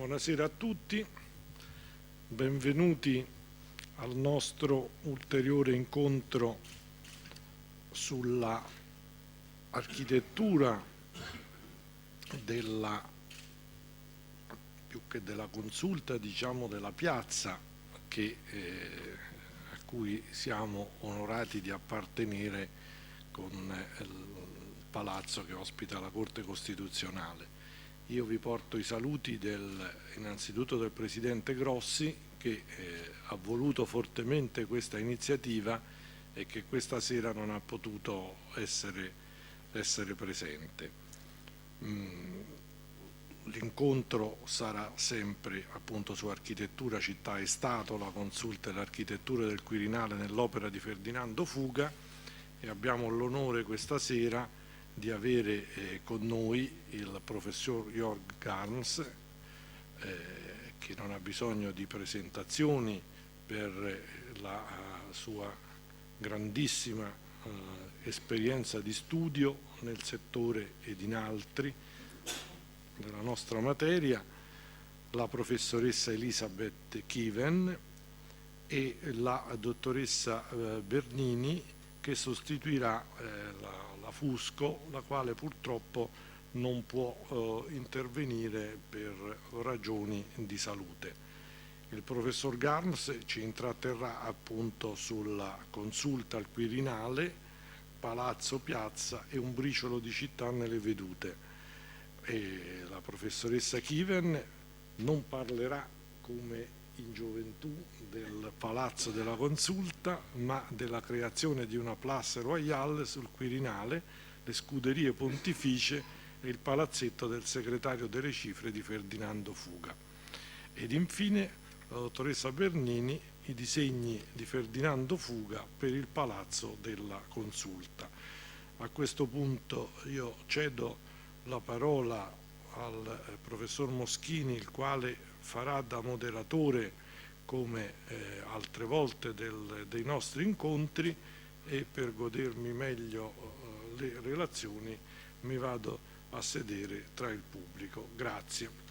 Buonasera a tutti, benvenuti al nostro ulteriore incontro sulla architettura più che della consulta, diciamo della piazza a cui siamo onorati di appartenere con il palazzo che ospita la Corte Costituzionale. Io vi porto i saluti innanzitutto del Presidente Grossi, che ha voluto fortemente questa iniziativa e che questa sera non ha potuto essere presente. L'incontro sarà sempre appunto su architettura, città e Stato, la consulta e l'architettura del Quirinale nell'opera di Ferdinando Fuga, e abbiamo l'onore questa sera di avere con noi il professor Jörg Garns, che non ha bisogno di presentazioni per la sua grandissima esperienza di studio nel settore ed in altri della nostra materia, la professoressa Elisabeth Kiven e la dottoressa Bernini, che sostituirà la Fusco, la quale purtroppo non può intervenire per ragioni di salute. Il professor Garns ci intratterrà appunto sulla consulta al Quirinale, palazzo, piazza e un briciolo di città nelle vedute. E la professoressa Kiven non parlerà come in gioventù del palazzo della consulta, ma della creazione di una place royale sul Quirinale, le scuderie pontificie e il palazzetto del segretario delle cifre di Ferdinando Fuga. Ed infine la dottoressa Bernini, i disegni di Ferdinando Fuga per il palazzo della consulta. A questo punto io cedo la parola al professor Moschini, il quale farà da moderatore come altre volte dei nostri incontri, e per godermi meglio le relazioni mi vado a sedere tra il pubblico. Grazie.